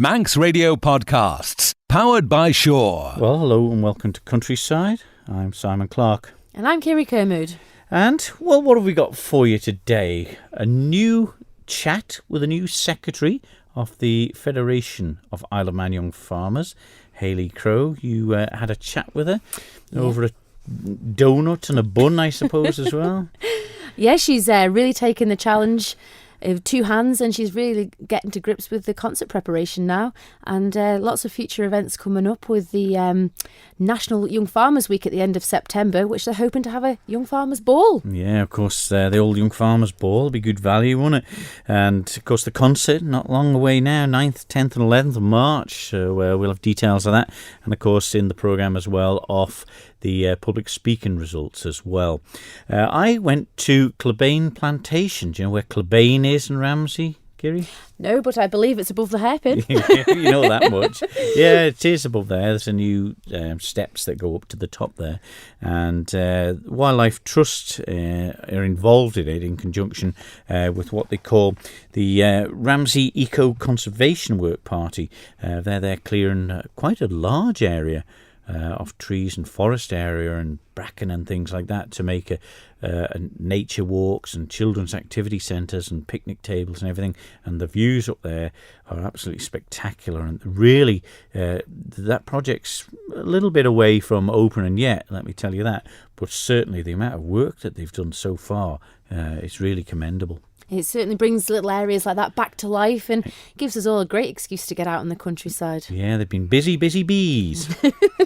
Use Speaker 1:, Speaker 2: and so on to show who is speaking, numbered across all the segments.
Speaker 1: Manx Radio Podcasts, powered by Shaw.
Speaker 2: Well, hello and welcome to Countryside. I'm Simon Clark.
Speaker 3: And I'm Kiri Kermood.
Speaker 2: And, well, what have we got for you today? A new chat with a new secretary of the Federation of Isle of Man Young Farmers, Hayley Crowe. You had a chat with her over a donut and a bun, I suppose, as well.
Speaker 3: Yeah, she's really taken the challenge of two hands, and she's really getting to grips with the concert preparation now, and lots of future events coming up with the National Young Farmers Week at the end of September, which they're hoping to have a Young Farmers Ball.
Speaker 2: Yeah, of course, the old Young Farmers Ball will be good value, won't it? And of course the concert, not long away now, 9th, 10th and 11th of March, so we'll have details of that, and of course in the programme as well of the public speaking results as well. I went to Clubane Plantation. Do you know where Clubane is in Ramsey, Kiri?
Speaker 3: No, but I believe it's above the hairpin.
Speaker 2: You know that much. Yeah, it is above there. There's a new steps that go up to the top there. And Wildlife Trust are involved in it in conjunction with what they call the Ramsey Eco-Conservation Work Party. They're clearing quite a large area of trees and forest area and bracken and things like that to make a nature walks and children's activity centres and picnic tables and everything. And the views up there are absolutely spectacular. And really, that project's a little bit away from opening yet, let me tell you that. But certainly the amount of work that they've done so far is really commendable.
Speaker 3: It certainly brings little areas like that back to life and gives us all a great excuse to get out in the countryside.
Speaker 2: Yeah, they've been busy bees.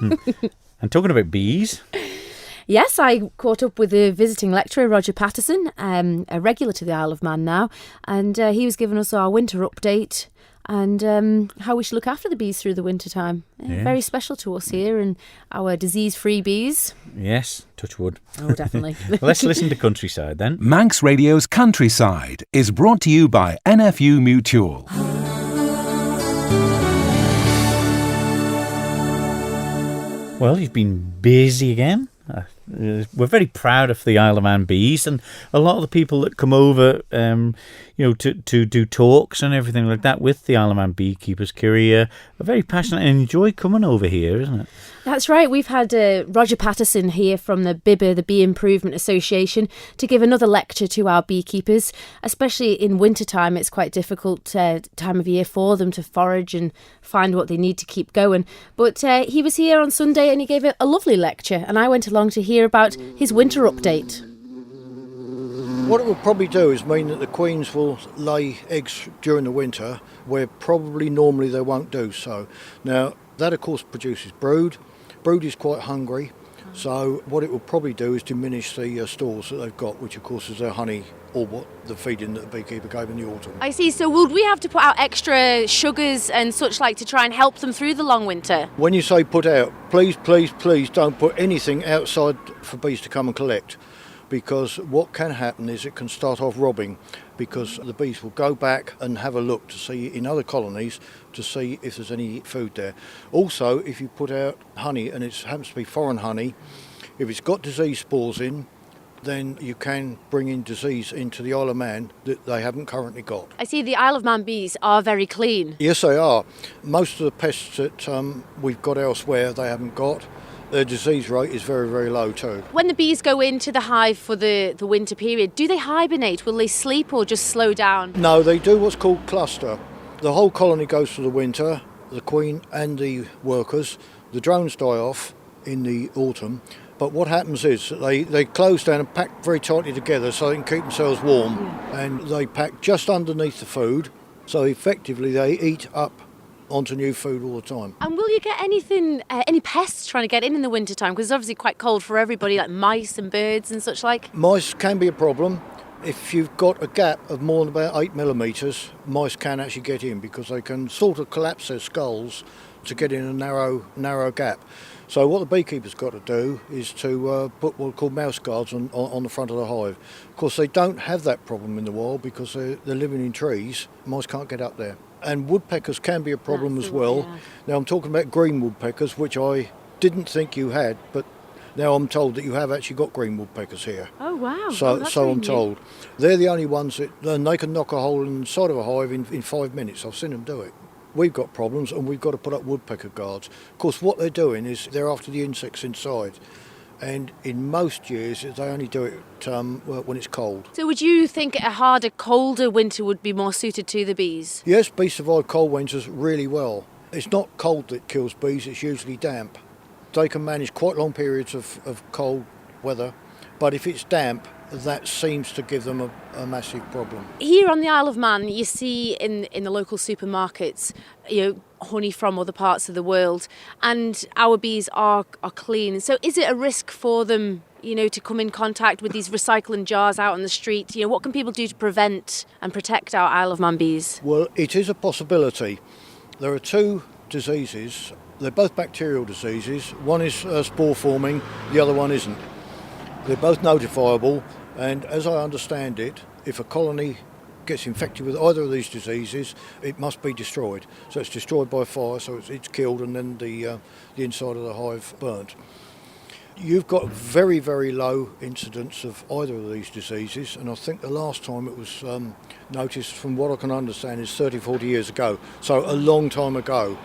Speaker 2: And talking about bees...
Speaker 3: Yes, I caught up with the visiting lecturer, Roger Patterson, a regular to the Isle of Man now, and he was giving us our winter update and how we should look after the bees through the winter time.
Speaker 2: Yes.
Speaker 3: Very special to us here and our disease-free bees.
Speaker 2: Yes, touch wood.
Speaker 3: Oh, definitely.
Speaker 2: Well, let's listen to Countryside then.
Speaker 1: Manx Radio's Countryside is brought to you by NFU Mutual.
Speaker 2: Well, you've been busy again. We're very proud of the Isle of Man bees, and a lot of the people that come over, to do talks and everything like that with the Isle of Man beekeepers, Kiri, are very passionate and enjoy coming over here, isn't it?
Speaker 3: That's right. We've had Roger Patterson here from the BIBA, the Bee Improvement Association, to give another lecture to our beekeepers. Especially in wintertime, it's quite difficult time of year for them to forage and find what they need to keep going. But he was here on Sunday and he gave a lovely lecture, and I went along to hear about his winter update.
Speaker 4: What it will probably do is mean that the queens will lay eggs during the winter where probably normally they won't do so. Now, that of course produces brood. Brood is quite hungry, so what it will probably do is diminish the stores that they've got, which of course is their honey or what the feeding that the beekeeper gave in the autumn.
Speaker 3: I see. So would we have to put out extra sugars and such like to try and help them through the long winter?
Speaker 4: When you say put out, please don't put anything outside for bees to come and collect, because what can happen is it can start off robbing, because the bees will go back and have a look to see in other colonies to see if there's any food there. Also, if you put out honey and it happens to be foreign honey, if it's got disease spores in, then you can bring in disease into the Isle of Man that they haven't currently got.
Speaker 3: I see the Isle of Man bees are very clean.
Speaker 4: Yes, they are. Most of the pests that we've got elsewhere, they haven't got. Their disease rate is very, very low too.
Speaker 3: When the bees go into the hive for the winter period, do they hibernate? Will they sleep or just slow down?
Speaker 4: No, they do what's called cluster. The whole colony goes for the winter, the queen and the workers. The drones die off in the autumn. But what happens is that they close down and pack very tightly together so they can keep themselves warm. And they pack just underneath the food, so effectively they eat up onto new food all the time.
Speaker 3: And will you get any pests trying to get in the winter time? Because it's obviously quite cold for everybody, like mice and birds and such like.
Speaker 4: Mice can be a problem. If you've got a gap of more than about 8 millimetres, mice can actually get in because they can sort of collapse their skulls to get in a narrow gap. So what the beekeeper's got to do is to put what are called mouse guards on the front of the hive. Of course, they don't have that problem in the wild because they're living in trees. Mice can't get up there. And woodpeckers can be a problem as well.
Speaker 3: Yeah.
Speaker 4: Now, I'm talking about green woodpeckers, which I didn't think you had, but now I'm told that you have actually got green woodpeckers here.
Speaker 3: Oh, wow.
Speaker 4: So I'm told. They're the only ones that they can knock a hole in the side of a hive in 5 minutes. I've seen them do it. we've got problems and we've got to put up woodpecker guards. Of course, what they're doing is they're after the insects inside. And in most years, they only do it when it's cold.
Speaker 3: So would you think a harder, colder winter would be more suited to the bees?
Speaker 4: Yes, bees survive cold winters really well. It's not cold that kills bees, it's usually damp. They can manage quite long periods of cold weather, but if it's damp, that seems to give them a massive problem.
Speaker 3: Here on the Isle of Man, you see in the local supermarkets, honey from other parts of the world, and our bees are clean. So is it a risk for them, to come in contact with these recycling jars out on the street? What can people do to prevent and protect our Isle of Man bees?
Speaker 4: Well, it is a possibility. There are two diseases. They're both bacterial diseases. One is spore forming, the other one isn't. They're both notifiable, and as I understand it, if a colony gets infected with either of these diseases, it must be destroyed. So it's destroyed by fire, so it's killed, and then the inside of the hive burnt. You've got very, very low incidence of either of these diseases, and I think the last time it was noticed, from what I can understand, is 30, 40 years ago, so a long time ago.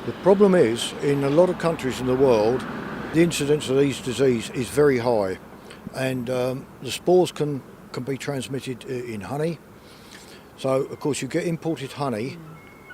Speaker 4: The problem is, in a lot of countries in the world, the incidence of these diseases is very high, and the spores can be transmitted in honey. So, of course, you get imported honey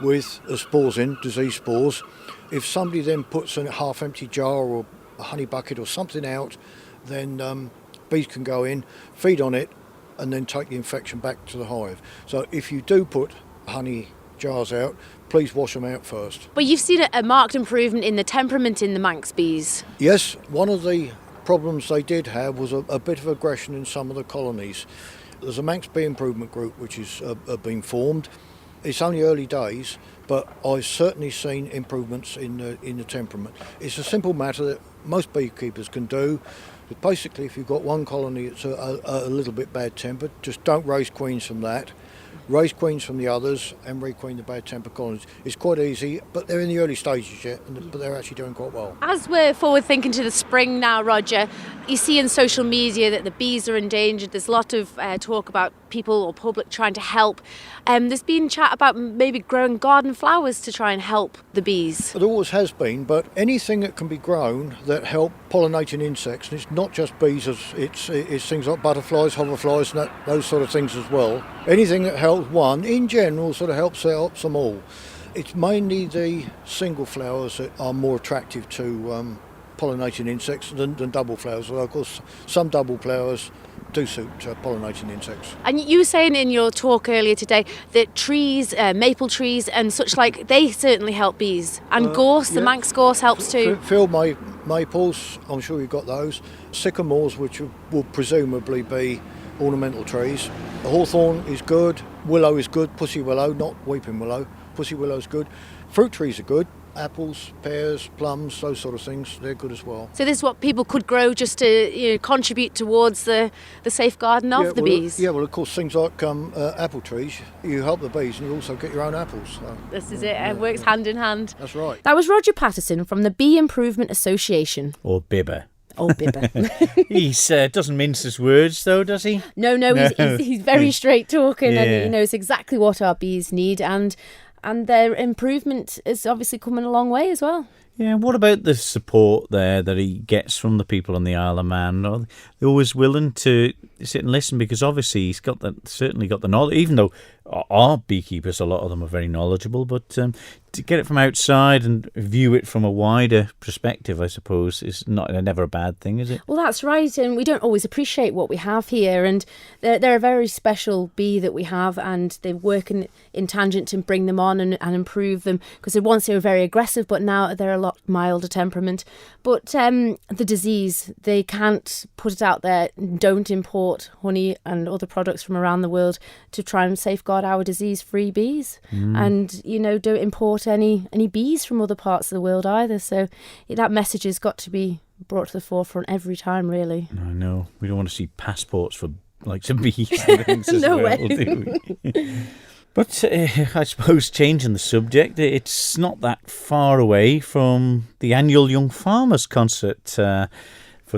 Speaker 4: with the spores in, disease spores. If somebody then puts in a half-empty jar or a honey bucket or something out, then bees can go in, feed on it, and then take the infection back to the hive. So if you do put honey jars out, please wash them out first.
Speaker 3: But you've seen a marked improvement in the temperament in the Manx bees.
Speaker 4: Yes, one of the problems they did have was a bit of aggression in some of the colonies. There's a Manx Bee Improvement Group which is been formed. It's only early days, but I've certainly seen improvements in the temperament. It's a simple matter that most beekeepers can do. But basically, if you've got one colony that's a little bit bad-tempered, just don't raise queens from that. Raise queens from the others and requeen the bad-tempered colonies. It's quite easy, but they're in the early stages yet, but they're actually doing quite well.
Speaker 3: As we're forward thinking to the spring now, Roger, you see in social media that the bees are endangered. There's a lot of talk about people or public trying to help. There's been chat about maybe growing garden flowers to try and help the bees.
Speaker 4: There always has been, but anything that can be grown that help pollinating insects, and it's not just bees, it's things like butterflies, hoverflies, and those sort of things as well. Anything that helps one, in general, sort of helps them all. It's mainly the single flowers that are more attractive to pollinating insects than double flowers. Although, of course, some double flowers do suit pollinating insects. And
Speaker 3: you were saying in your talk earlier today that trees, maple trees and such like, they certainly help bees. And gorse, the Manx gorse helps too.
Speaker 4: Field maples, I'm sure you've got those. Sycamores, which will presumably be ornamental trees. Hawthorn is good. Willow is good. Pussy willow, not weeping willow. Pussy willow is good. Fruit trees are good. Apples, pears, plums, those sort of things, they're good as well. So
Speaker 3: this is what people could grow just to contribute towards the safeguarding of the bees?
Speaker 4: Yeah, well, of course, things like apple trees, you help the bees and you also get your own apples. So,
Speaker 3: this is it, it works hand in hand.
Speaker 4: That's right.
Speaker 3: That was Roger Patterson from the Bee Improvement Association.
Speaker 2: Or Bibber.
Speaker 3: Oh, Bibber.
Speaker 2: He doesn't mince his words, though, does he?
Speaker 3: No. He's very straight talking, and he knows exactly what our bees need, and their improvement is obviously coming a long way as well.
Speaker 2: Yeah, what about the support there that he gets from the people on the Isle of Man? Are they always willing to sit and listen? Because obviously he's certainly got the knowledge, even though our beekeepers, a lot of them are very knowledgeable, but to get it from outside and view it from a wider perspective, I suppose, is never a bad thing, is it?
Speaker 3: Well, that's right, and we don't always appreciate what we have here, and they're a very special bee that we have, and they work in tangent to bring them on and improve them, because once they were very aggressive, but now they're a lot milder temperament. But the disease, they can't put it out there. Don't import honey and other products from around the world to try and safeguard our disease-free bees, and don't import any bees from other parts of the world either. So that message has got to be brought to the forefront every time, really.
Speaker 2: I know. We don't want to see passports for some bees and things as
Speaker 3: no
Speaker 2: well,
Speaker 3: way.
Speaker 2: do we? But I suppose, changing the subject, it's not that far away from the annual Young Farmers Concert for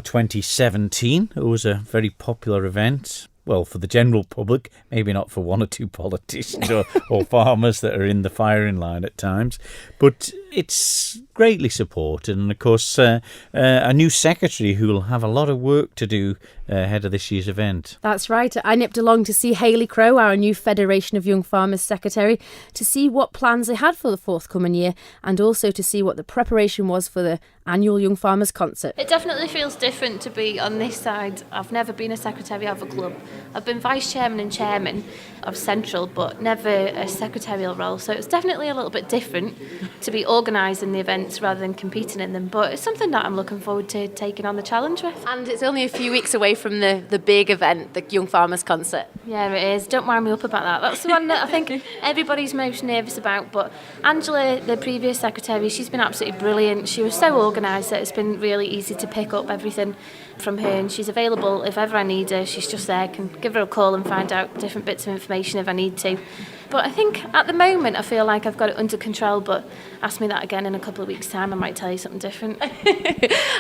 Speaker 2: 2017. It was a very popular event. well, for the general public, maybe not for one or two politicians or farmers that are in the firing line at times, but it's greatly supported. And of course, a new secretary who will have a lot of work to do ahead of this year's event.
Speaker 3: That's right. I nipped along to see Hayley Crowe, our new Federation of Young Farmers Secretary, to see what plans they had for the forthcoming year and also to see what the preparation was for the annual Young Farmers Concert.
Speaker 5: It definitely feels different to be on this side. I've never been a secretary of a club. I've been vice chairman and chairman of Central, but never a secretarial role. So it's definitely a little bit different to be organising the events rather than competing in them. But it's something that I'm looking forward to taking on the challenge with.
Speaker 3: And it's only a few weeks away from the big event, the Young Farmers Concert.
Speaker 5: Yeah, it is. Don't wind me up about that. That's the one that I think everybody's most nervous about. But Angela, the previous secretary, she's been absolutely brilliant. She was so organised that it's been really easy to pick up everything from her, and she's available if ever I need her. She's just there. I can give her a call and find out different bits of information if I need to. But I think at the moment I feel like I've got it under control, but ask me that again in a couple of weeks' time, I might tell you something different.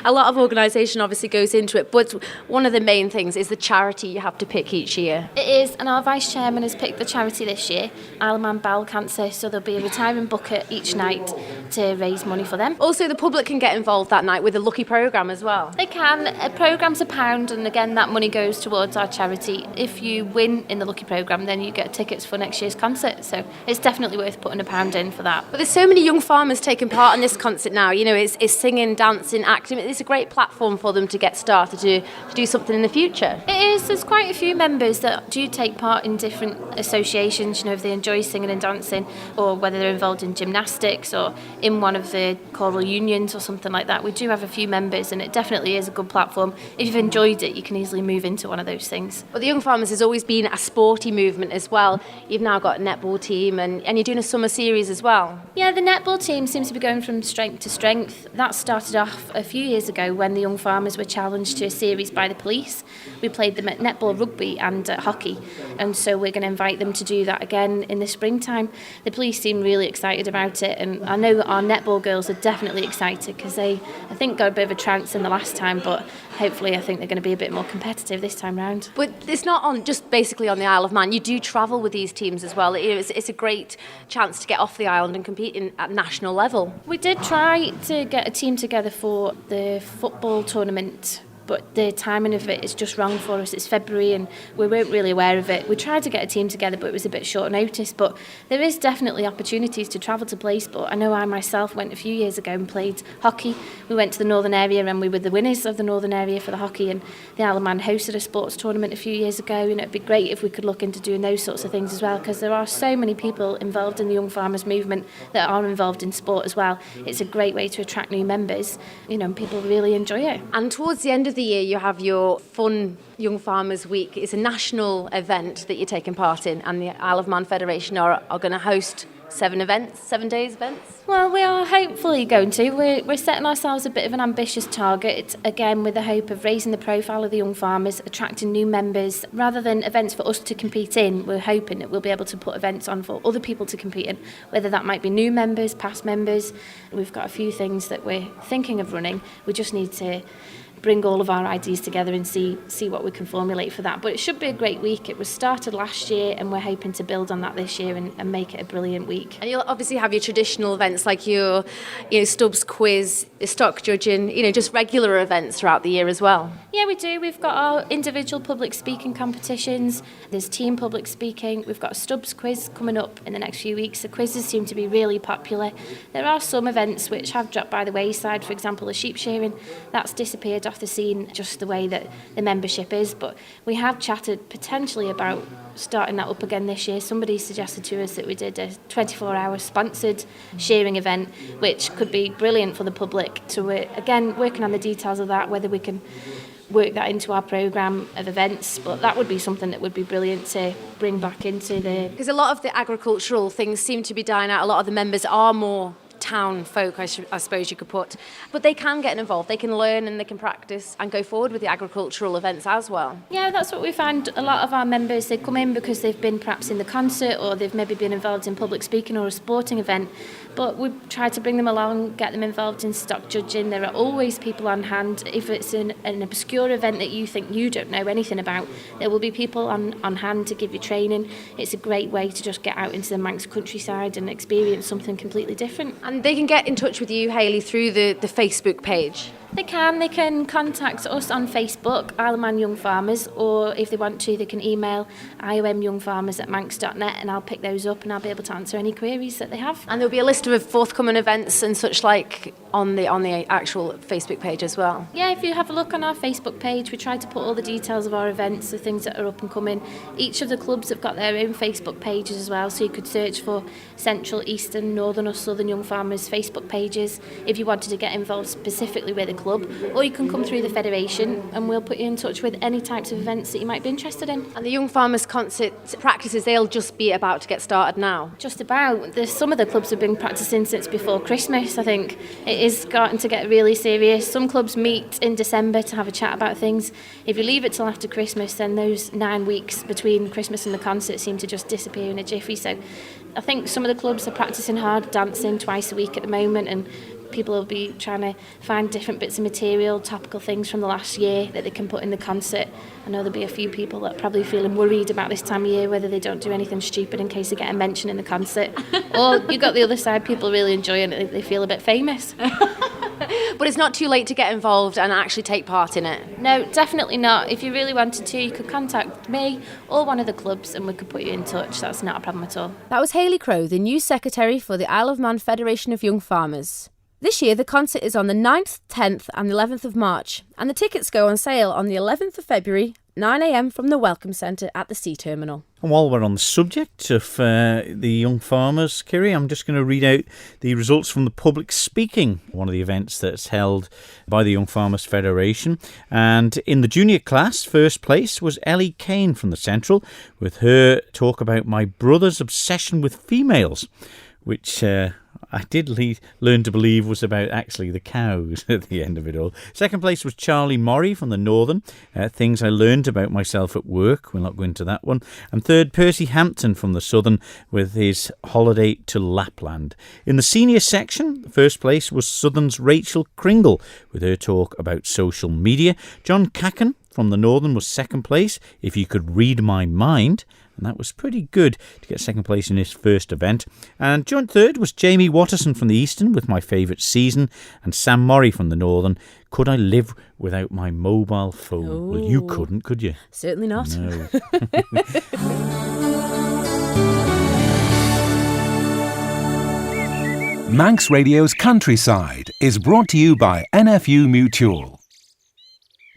Speaker 3: A lot of organisation obviously goes into it, but one of the main things is the charity you have to pick each year.
Speaker 5: It is, and our vice chairman has picked the charity this year, Isle of Man Bowel Cancer, so there'll be a retiring bucket each night to raise money for them.
Speaker 3: Also, the public can get involved that night with a lucky programme as well.
Speaker 5: They can. A programme's £1, and again, that money goes towards our charity. If you win in the lucky programme, then you get tickets for next year's concert. So it's definitely worth putting £1 in for that.
Speaker 3: But there's so many young farmers taking part in this concert now. You know, it's singing, dancing, acting. It's a great platform for them to get started to do something in the future.
Speaker 5: It is. There's quite a few members that do take part in different associations, you know, if they enjoy singing and dancing, or whether they're involved in gymnastics or in one of the choral unions or something like that. We do have a few members, and it definitely is a good platform. If you've enjoyed it, you can easily move into one of those things.
Speaker 3: But the Young Farmers has always been a sporty movement as well. You've now got a netball team, and you're doing a summer series as well.
Speaker 5: Yeah, the netball team seems to be going from strength to strength. That started off a few years ago when the young farmers were challenged to a series by the police. We played them at netball, rugby and hockey, and so we're going to invite them to do that again in the springtime. The police seem really excited about it, and I know that our netball girls are definitely excited because they, I think, got a bit of a trounce in the last time, but hopefully I think they're going to be a bit more competitive this time round.
Speaker 3: But it's not on just basically on the Isle of Man. You do travel with these teams as well. It's a great chance to get off the island and compete at national level.
Speaker 5: We did try to get a team together for the football tournament, but the timing of it is just wrong for us. It's February and we weren't really aware of it. We tried to get a team together, but it was a bit short notice. But there is definitely opportunities to travel to play sport. I know I myself went a few years ago and played hockey. We went to the Northern Area and we were the winners of the Northern Area for the hockey, and the Isle of Man hosted a sports tournament a few years ago. You know, it'd be great if we could look into doing those sorts of things as well, because there are so many people involved in the Young Farmers movement that are involved in sport as well. It's a great way to attract new members, you know, and people really enjoy it.
Speaker 3: And towards the end of the year, you have your fun Young Farmers Week. It's a national event that you're taking part in, and the Isle of Man Federation are going to host 7 days events.
Speaker 5: Well, we are hopefully going to. We're setting ourselves a bit of an ambitious target, again with the hope of raising the profile of the young farmers, attracting new members. Rather than events for us to compete in, we're hoping that we'll be able to put events on for other people to compete in, whether that might be new members, past members. We've got a few things that we're thinking of running. We just need to bring all of our ideas together and see what we can formulate for that. But it should be a great week. It was started last year and we're hoping to build on that this year and make it a brilliant week.
Speaker 3: And you'll obviously have your traditional events like your Stubbs quiz, your stock judging, just regular events throughout the year as well.
Speaker 5: Yeah, we do. We've got our individual public speaking competitions. There's team public speaking. We've got a Stubbs quiz coming up in the next few weeks. The quizzes seem to be really popular. There are some events which have dropped by the wayside. For example, the sheep shearing, that's disappeared off the scene just the way that the membership is, but we have chatted potentially about starting that up again this year. Somebody suggested to us that we did a 24-hour sponsored shearing event, which could be brilliant for the public. So we're again working on the details of that, whether we can work that into our programme of events, but that would be something that would be brilliant to bring back into the...
Speaker 3: Because a lot of the agricultural things seem to be dying out. A lot of the members are more town folk, I suppose you could put, but they can get involved, they can learn and they can practice and go forward with the agricultural events as well.
Speaker 5: Yeah, that's what we find. A lot of our members, they come in because they've been perhaps in the concert or they've maybe been involved in public speaking or a sporting event, but we try to bring them along, get them involved in stock judging. There are always people on hand. If it's an obscure event that you think you don't know anything about, there will be people on hand to give you training. It's a great way to just get out into the Manx countryside and experience something completely different.
Speaker 3: And they can get in touch with you, Hayley, through the Facebook page.
Speaker 5: They can contact us on Facebook, Isle of Man Young Farmers, or if they want to, they can email iomyoungfarmers@manx.net, and I'll pick those up and I'll be able to answer any queries that they have.
Speaker 3: And there'll be a list of forthcoming events and such like on the actual Facebook page as well.
Speaker 5: Yeah, if you have a look on our Facebook page, we try to put all the details of our events, the things that are up and coming. Each of the clubs have got their own Facebook pages as well, so you could search for Central, Eastern, Northern or Southern Young Farmers Facebook pages if you wanted to get involved specifically with a club, or you can come through the Federation and we'll put you in touch with any types of events that you might be interested in.
Speaker 3: And the Young Farmers concert practices, they'll just be about to get started now?
Speaker 5: Just about. Some of the clubs have been practising since before Christmas, I think. It is starting to get really serious. Some clubs meet in December to have a chat about things. If you leave it till after Christmas, then those 9 weeks between Christmas and the concert seem to just disappear in a jiffy. So I think some of the clubs are practising hard dancing twice a week at the moment, and people will be trying to find different bits of material, topical things from the last year that they can put in the concert. I know there'll be a few people that are probably feeling worried about this time of year, whether they don't do anything stupid in case they get a mention in the concert. Or you've got the other side, people really enjoying it, they feel a bit famous.
Speaker 3: But it's not too late to get involved and actually take part in it?
Speaker 5: No, definitely not. If you really wanted to, you could contact me or one of the clubs and we could put you in touch. That's not a problem at all.
Speaker 3: That was Hayley Crowe, the new secretary for the Isle of Man Federation of Young Farmers. This year, the concert is on the 9th, 10th and 11th of March, and the tickets go on sale on the 11th of February, 9 a.m. from the Welcome Centre at the Sea Terminal.
Speaker 2: And while we're on the subject of the young farmers, Kiri, I'm just going to read out the results from the public speaking, one of the events that's held by the Young Farmers Federation. And in the junior class, first place was Ellie Kane from the Central, with her talk about my brother's obsession with females, which I did learn to believe was about actually the cows at the end of it all. Second place was Charlie Morrie from the Northern, things I learned about myself at work. We'll not go into that one. And third, Percy Hampton from the Southern with his holiday to Lapland. In the senior section, first place was Southern's Rachel Kringle with her talk about social media. John Cacken from the Northern was second place, If You Could Read My Mind. And that was pretty good to get second place in his first event. And joint third was Jamie Watterson from the Eastern with My Favourite Season, and Sam Morrie from the Northern, Could I Live Without My Mobile Phone?
Speaker 3: Ooh.
Speaker 2: Well, you couldn't, could you?
Speaker 3: Certainly not.
Speaker 2: No.
Speaker 1: Manx Radio's Countryside is brought to you by NFU Mutual.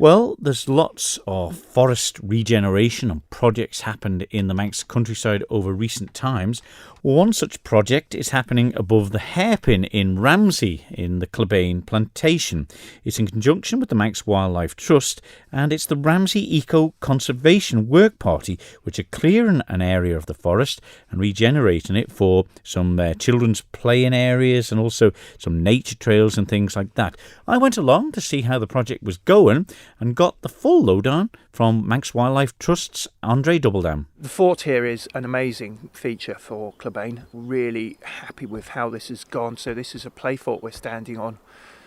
Speaker 2: Well, there's lots of forest regeneration and projects happened in the Manx countryside over recent times. One such project is happening above the hairpin in Ramsey in the Clubane plantation. It's in conjunction with the Manx Wildlife Trust, and it's the Ramsey Eco-Conservation Work Party, which are clearing an area of the forest and regenerating it for some children's playing areas and also some nature trails and things like that. I went along to see how the project was going and got the full lowdown from Manx Wildlife Trust's Andre Doubledam.
Speaker 6: The fort here is an amazing feature for Clubane. Really happy with how this has gone. So this is a play fort we're standing on.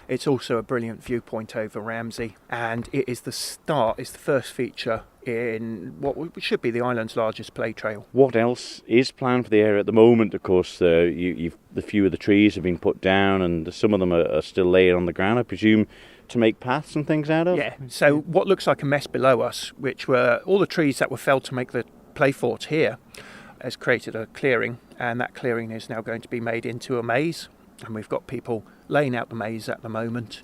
Speaker 6: It's also a brilliant viewpoint over Ramsey, and it is the start, it's the first feature in what should be the island's largest play trail.
Speaker 7: What else is planned for the area at the moment? Of course, the few of the trees have been put down and some of them are still laid on the ground, I presume, to make paths and things out of?
Speaker 6: Yeah, so what looks like a mess below us, which were all the trees that were felled to make the play fort here, has created a clearing, and that clearing is now going to be made into a maze, and we've got people laying out the maze at the moment.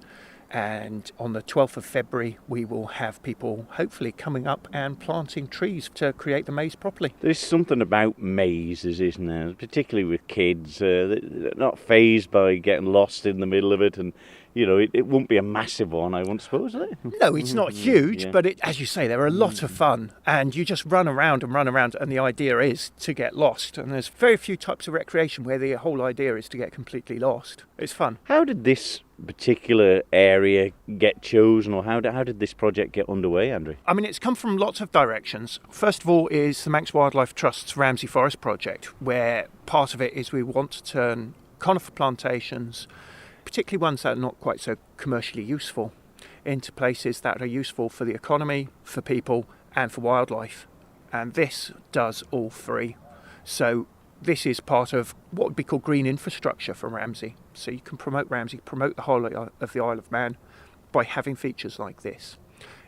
Speaker 6: And on the 12th of February, we will have people hopefully coming up and planting trees to create the maze properly.
Speaker 7: There's something about mazes, isn't there? Particularly with kids. They're not fazed by getting lost in the middle of it. And, you know, it won't be a massive one, I won't suppose, is it?
Speaker 6: No, it's not huge,
Speaker 7: yeah.
Speaker 6: but as you say, they're a lot of fun. And you just run around. And the idea is to get lost. And there's very few types of recreation where the whole idea is to get completely lost. It's fun.
Speaker 7: How did this particular area get chosen, or how did this project get underway, Andrew?
Speaker 6: I mean, it's come from lots of directions. First of all is the Manx Wildlife Trust's Ramsey Forest project, where part of it is we want to turn conifer plantations, particularly ones that are not quite so commercially useful, into places that are useful for the economy, for people and for wildlife. And this does all three. So this is part of what would be called green infrastructure for Ramsey. So you can promote Ramsey, promote the whole of the Isle of Man by having features like this.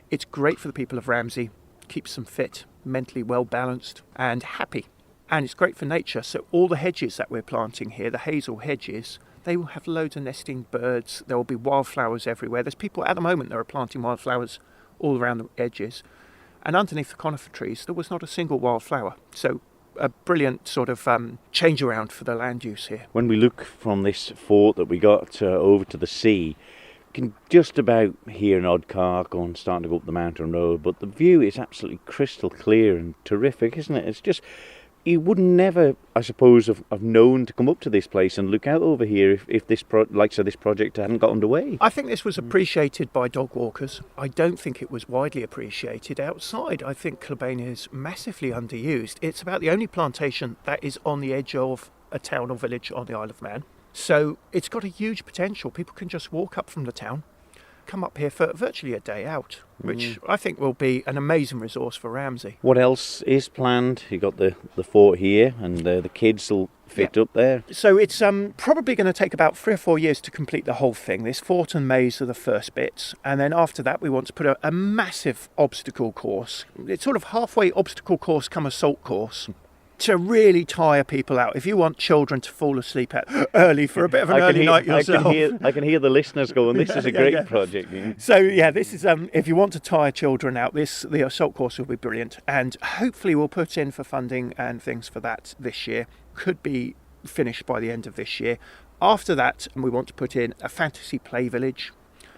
Speaker 6: It's great for the people of Ramsey, keeps them fit, mentally well balanced and happy. And it's great for nature. So all the hedges that we're planting here, the hazel hedges, they will have loads of nesting birds. There will be wildflowers everywhere. There's people at the moment that are planting wildflowers all around the edges. And underneath the conifer trees, there was not a single wildflower. So a brilliant sort of change around for the land use here.
Speaker 7: When we look from this fort that we got over to the sea, you can just about hear an odd car going, starting to go up the mountain road, but the view is absolutely crystal clear and terrific, isn't it? It's just, you would never, I suppose, have known to come up to this place and look out over here if this this project hadn't got underway.
Speaker 6: I think this was appreciated by dog walkers. I don't think it was widely appreciated outside. I think Kilbane is massively underused. It's about the only plantation that is on the edge of a town or village on the Isle of Man. So it's got a huge potential. People can just walk up from the town, come up here for virtually a day out, which I think will be an amazing resource for Ramsey.
Speaker 7: What else is planned? You got the fort here, and the kids will fit up there.
Speaker 6: So it's probably going to take about 3 or 4 years to complete the whole thing. This fort and maze are the first bits, and then after that we want to put a massive obstacle course. It's sort of halfway obstacle course come assault course, to really tire people out. If you want children to fall asleep early for a bit of an early night yourself.
Speaker 7: I can hear the listeners going, this is a great project. Yeah.
Speaker 6: So this is, if you want to tire children out, the assault course will be brilliant. And hopefully we'll put in for funding and things for that this year. Could be finished by the end of this year. After that, we want to put in a fantasy play village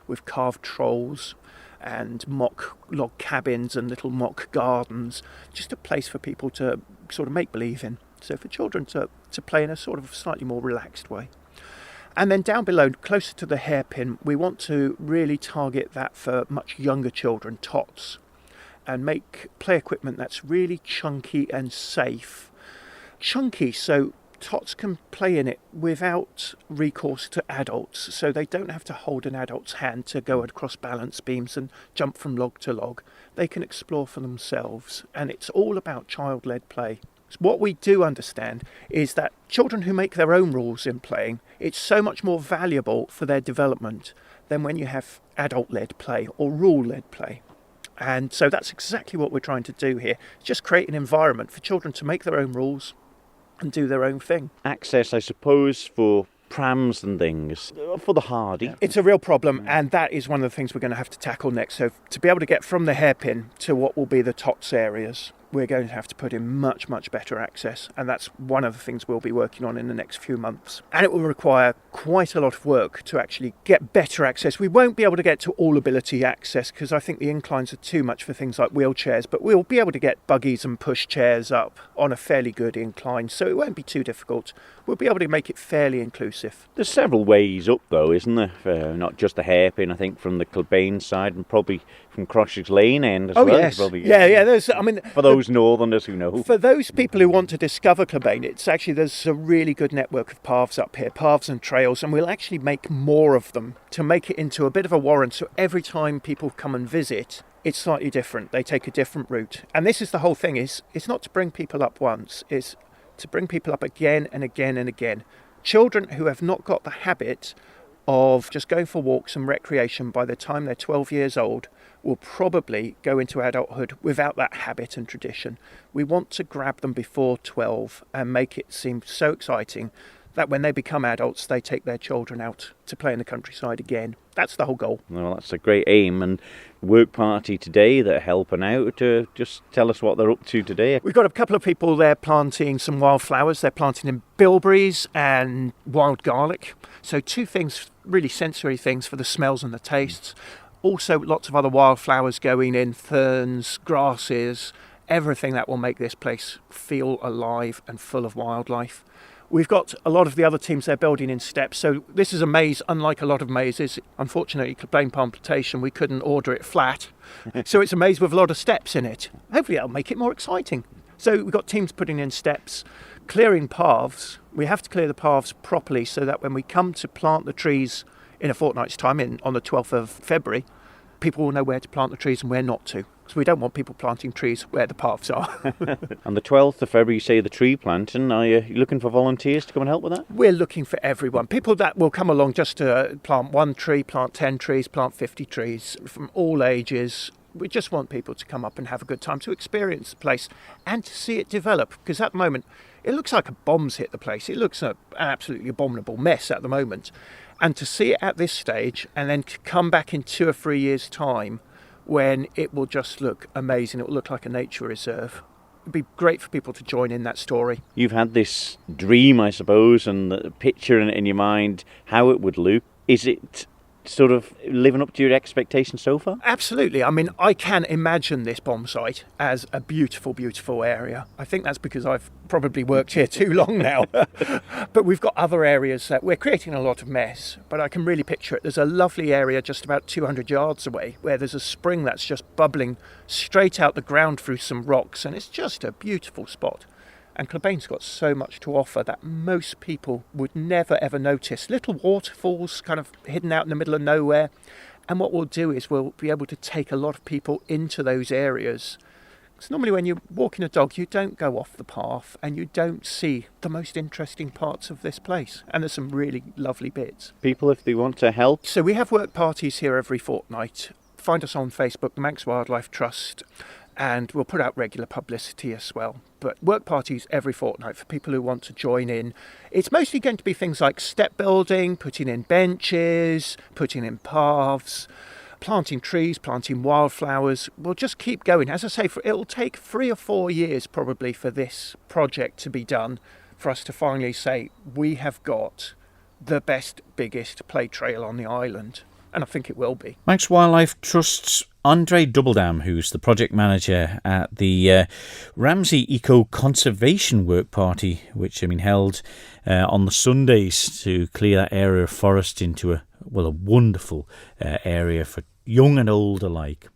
Speaker 6: with carved trolls and mock log cabins and little mock gardens, just a place for people to sort of make believe in. So for children to play in a sort of slightly more relaxed way. And then down below, closer to the hairpin, we want to really target that for much younger children, tots, and make play equipment that's really chunky and safe. Chunky, so tots can play in it without recourse to adults, so they don't have to hold an adult's hand to go across balance beams and jump from log to log. They can explore for themselves, and it's all about child-led play. So what we do understand is that children who make their own rules in playing, it's so much more valuable for their development than when you have adult-led play or rule-led play. And so that's exactly what we're trying to do here. Just create an environment for children to make their own rules and do their own thing.
Speaker 7: Access, I suppose, for prams and things, for the hardy.
Speaker 6: It's a real problem, and that is one of the things we're going to have to tackle next. So to be able to get from the hairpin to what will be the tots areas, we're going to have to put in much, much better access, and that's one of the things we'll be working on in the next few months. And it will require quite a lot of work to actually get better access. We won't be able to get to all ability access because I think the inclines are too much for things like wheelchairs, but we'll be able to get buggies and push chairs up on a fairly good incline, so it won't be too difficult. We'll be able to make it fairly inclusive.
Speaker 7: There's several ways up though, isn't there? Not just the hairpin, I think, from the Kilbane side and probably from Cross's Lane end as well.
Speaker 6: Yes.
Speaker 7: Probably,
Speaker 6: yeah.
Speaker 7: For those northerners who know.
Speaker 6: For those people who want to discover Kilbane, there's a really good network of paths up here, paths and trails, and we'll actually make more of them to make it into a bit of a warren. So every time people come and visit, it's slightly different. They take a different route. And this is the whole thing, it's not to bring people up once, it's to bring people up again and again and again. Children who have not got the habit of just going for walks and recreation by the time they're 12 years old will probably go into adulthood without that habit and tradition. We want to grab them before 12 and make it seem so exciting that when they become adults, they take their children out to play in the countryside again. That's the whole goal.
Speaker 7: Well, that's a great aim. And work party today that are helping out, to just tell us what they're up to today.
Speaker 6: We've got a couple of people there planting some wildflowers. They're planting in bilberries and wild garlic. So 2 things, really sensory things for the smells and the tastes. Also lots of other wildflowers going in, ferns, grasses, everything that will make this place feel alive and full of wildlife. We've got a lot of the other teams they're building in steps. So this is a maze, unlike a lot of mazes. Unfortunately, Kilbane Plantation, we couldn't order it flat. So it's a maze with a lot of steps in it. Hopefully that'll make it more exciting. So we've got teams putting in steps, clearing paths. We have to clear the paths properly so that when we come to plant the trees in a fortnight's time, on the 12th of February, people will know where to plant the trees and where not to. So we don't want people planting trees where the paths are.
Speaker 7: On the 12th of February, you say the tree planting. Are you looking for volunteers to come and help with that?
Speaker 6: We're looking for everyone. People that will come along just to plant 1 tree, plant 10 trees, plant 50 trees from all ages. We just want people to come up and have a good time, to experience the place and to see it develop. Because at the moment, it looks like a bomb's hit the place. It looks an absolutely abominable mess at the moment. And to see it at this stage and then to come back in 2 or 3 years' time when it will just look amazing. It will look like a nature reserve. It'd be great for people to join in that story.
Speaker 7: You've had this dream, I suppose, and the picture in your mind, how it would look. Is it sort of living up to your expectations so far?
Speaker 6: Absolutely. I mean, I can imagine this bomb site as a beautiful, beautiful area. I think that's because I've probably worked here too long now. But we've got other areas that we're creating a lot of mess, but I can really picture it. There's a lovely area just about 200 yards away where there's a spring that's just bubbling straight out the ground through some rocks, and it's just a beautiful spot. And Clubain's got so much to offer that most people would never ever notice. Little waterfalls kind of hidden out in the middle of nowhere. And what we'll do is we'll be able to take a lot of people into those areas. Because normally when you're walking a dog, you don't go off the path and you don't see the most interesting parts of this place. And there's some really lovely bits.
Speaker 7: People, if they want to help.
Speaker 6: So we have work parties here every fortnight. Find us on Facebook, the Manx Wildlife Trust. And we'll put out regular publicity as well. But work parties every fortnight for people who want to join in. It's mostly going to be things like step building, putting in benches, putting in paths, planting trees, planting wildflowers. We'll just keep going. As I say, it'll take 3 or 4 years probably for this project to be done, for us to finally say we have got the best, biggest play trail on the island. And I think it will be.
Speaker 2: Manx Wildlife Trust's Andre Doubledam, who's the project manager at the Ramsey Eco-Conservation Work Party, which have been held on the Sundays to clear that area of forest into a wonderful area for young and old alike.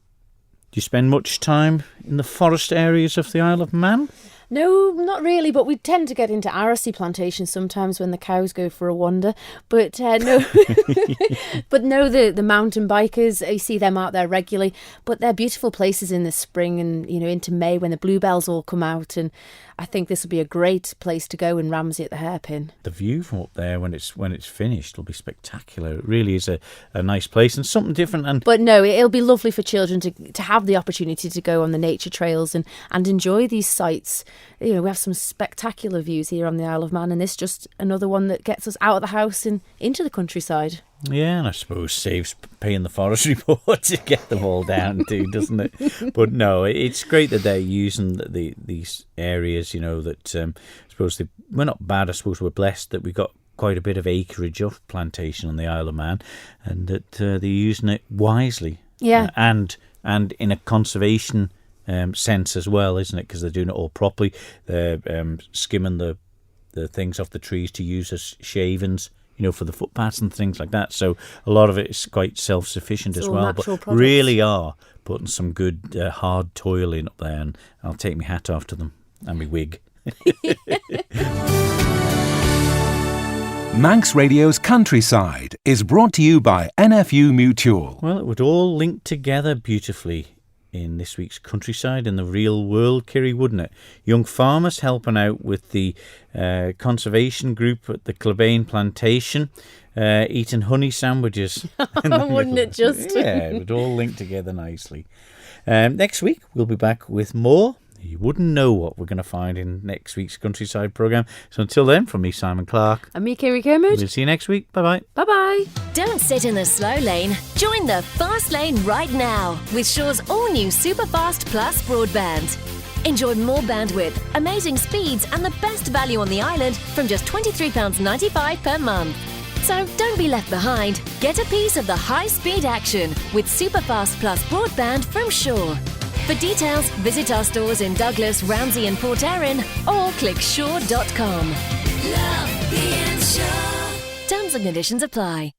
Speaker 2: Do you spend much time in the forest areas of the Isle of Man?
Speaker 3: No, not really, but we tend to get into aracy plantations sometimes when the cows go for a wander. But no, the mountain bikers, you see them out there regularly. But they're beautiful places in the spring and into May when the bluebells all come out. And I think this will be a great place to go in Ramsey at the Hairpin.
Speaker 2: The view from up there when it's finished will be spectacular. It really is a nice place and something different. But
Speaker 3: no, it'll be lovely for children to have the opportunity to go on the nature trails and enjoy these sites. We have some spectacular views here on the Isle of Man, and this is just another one that gets us out of the house and into the countryside.
Speaker 2: Yeah, and I suppose saves paying the forestry board to get them all down too, doesn't it? But no, it's great that they're using these areas, that I suppose we're not bad. I suppose we're blessed that we got quite a bit of acreage of plantation on the Isle of Man, and that they're using it wisely.
Speaker 3: Yeah,
Speaker 2: and in a conservation sense as well, isn't it? Because they're doing it all properly. They're skimming the things off the trees to use as shavings, for the footpaths and things like that. So a lot of it is quite self-sufficient as well. But
Speaker 3: products.
Speaker 2: Really are putting some good hard toil in up there, and I'll take my hat off to them and my wig.
Speaker 1: Manx Radio's Countryside is brought to you by NFU Mutual.
Speaker 2: Well, it would all link together beautifully in this week's Countryside in the real world, Kiri, wouldn't it? Young farmers helping out with the conservation group at the Clubain plantation, eating honey sandwiches.
Speaker 3: Wouldn't it just?
Speaker 2: Yeah, it would all link together nicely. Next week, we'll be back with more. You wouldn't know what we're going to find in next week's Countryside programme. So until then, from me, Simon Clark.
Speaker 3: And me, Kiri Kermode.
Speaker 2: We'll see you next week. Bye-bye.
Speaker 3: Bye-bye.
Speaker 8: Don't sit in the slow lane. Join the fast lane right now with Shaw's all-new Superfast Plus broadband. Enjoy more bandwidth, amazing speeds and the best value on the island from just £23.95 per month. So don't be left behind. Get a piece of the high-speed action with Superfast Plus broadband from Shaw. For details, visit our stores in Douglas, Ramsey and Port Erin or click shaw.com. Love being Shaw. Terms and conditions apply.